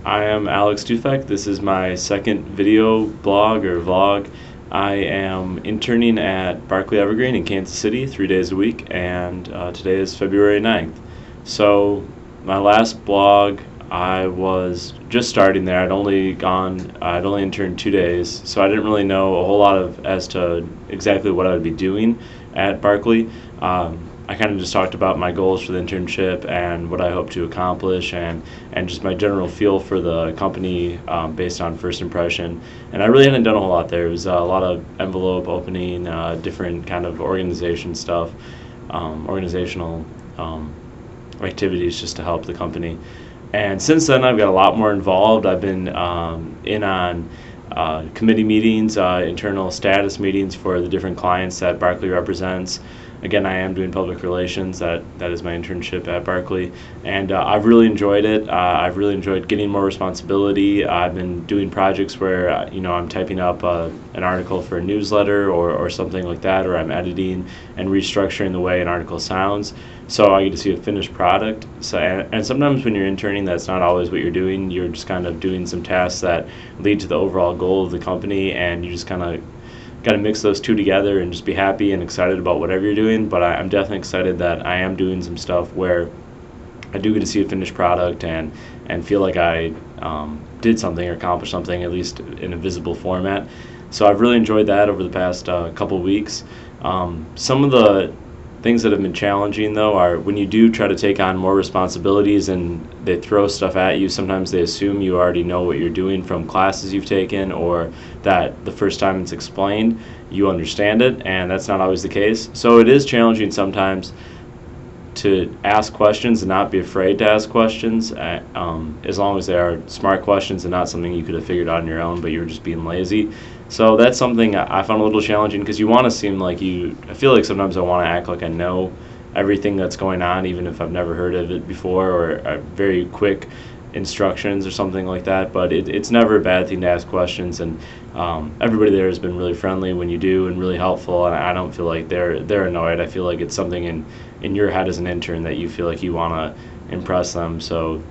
I am Alex Dufek. This is my second video blog or vlog. I am interning at Barclay Evergreen in Kansas City 3 days a week, and today is February 9th. So my last blog, I was just starting there. I'd only interned 2 days, so I didn't really know a whole lot as to exactly what I would be doing at Barclay. I kind of just talked about my goals for the internship and what I hope to accomplish, and just my general feel for the company based on first impression. And I really hadn't done a whole lot there. It was a lot of envelope opening, different kind of organizational activities just to help the company. And since then, I've got a lot more involved. I've been in on committee meetings, internal status meetings for the different clients that Barclay represents. Again, I am doing public relations. That is my internship at Barclay, and I've really enjoyed it. I've really enjoyed getting more responsibility. I've been doing projects where I'm typing up an article for a newsletter or something like that, or I'm editing and restructuring the way an article sounds. So I get to see a finished product. So and sometimes when you're interning, that's not always what you're doing. You're just kind of doing some tasks that lead to the overall goal of the company, and you just kind of got to mix those two together and just be happy and excited about whatever you're doing. But I'm definitely excited that I am doing some stuff where I do get to see a finished product and feel like I did something or accomplished something, at least in a visible format. So I've really enjoyed that over the past couple weeks. Some of the things that have been challenging, though, are when you do try to take on more responsibilities and they throw stuff at you. Sometimes they assume you already know what you're doing from classes you've taken, or that the first time it's explained you understand it, and that's not always the case. So it is challenging sometimes to ask questions and not be afraid to ask questions, as long as they are smart questions and not something you could have figured out on your own but you were just being lazy. So that's something I found a little challenging, because you want to seem like I feel like sometimes I want to act like I know everything that's going on, even if I've never heard of it before, or very quick instructions or something like that. But it's never a bad thing to ask questions, and everybody there has been really friendly when you do, and really helpful, and I don't feel like they're annoyed. I feel like it's something in your head as an intern that you feel like you want to impress them. So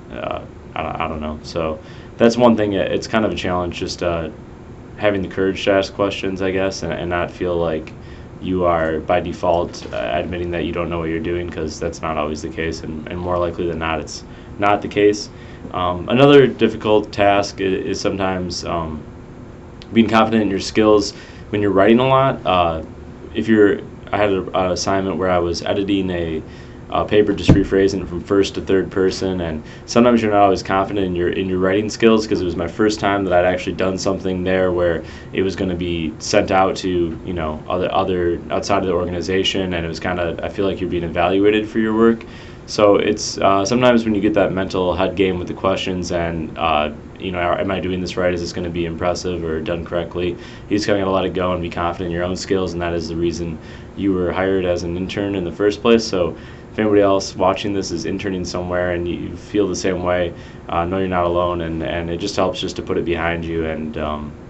I don't know. So that's one thing. It's kind of a challenge, just having the courage to ask questions, I guess, and not feel like you are by default admitting that you don't know what you're doing, because that's not always the case, and more likely than not it's not the case. Another difficult task is sometimes being confident in your skills when you're writing a lot. I had an assignment where I was editing a paper, just rephrasing it from first to third person, and sometimes you're not always confident in your writing skills, because it was my first time that I'd actually done something there where it was going to be sent out to other outside of the organization, and it was kind of, I feel like you're being evaluated for your work. So it's sometimes when you get that mental head game with the questions, and am I doing this right? Is this going to be impressive or done correctly? You just kind of got to let it go and be confident in your own skills, and that is the reason you were hired as an intern in the first place. So if anybody else watching this is interning somewhere and you feel the same way, know you're not alone, and it just helps just to put it behind you and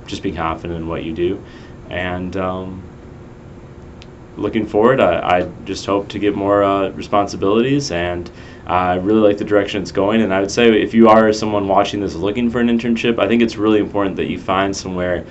just be confident in what you do. And looking forward, I just hope to get more responsibilities, and I really like the direction it's going. And I would say, if you are someone watching this looking for an internship, I think it's really important that you find somewhere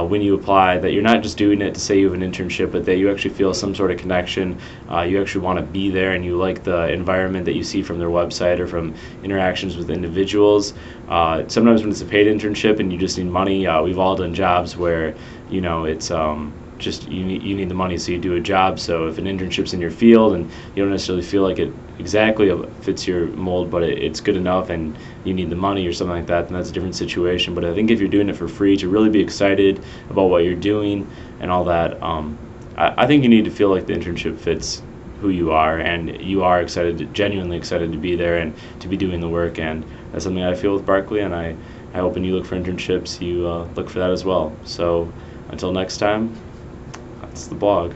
when you apply that you're not just doing it to say you have an internship, but that you actually feel some sort of connection. You actually want to be there, and you like the environment that you see from their website or from interactions with individuals. Sometimes when it's a paid internship and you just need money, we've all done jobs where it's just you need the money, so you do a job. So if an internship's in your field and you don't necessarily feel like it exactly fits your mold, but it's good enough and you need the money or something like that, then that's a different situation. But I think if you're doing it for free, to really be excited about what you're doing and all that, I think you need to feel like the internship fits who you are, and you are genuinely excited to be there and to be doing the work. And that's something I feel with Barclay, and I hope when you look for internships, you look for that as well. So until next time, that's the blog.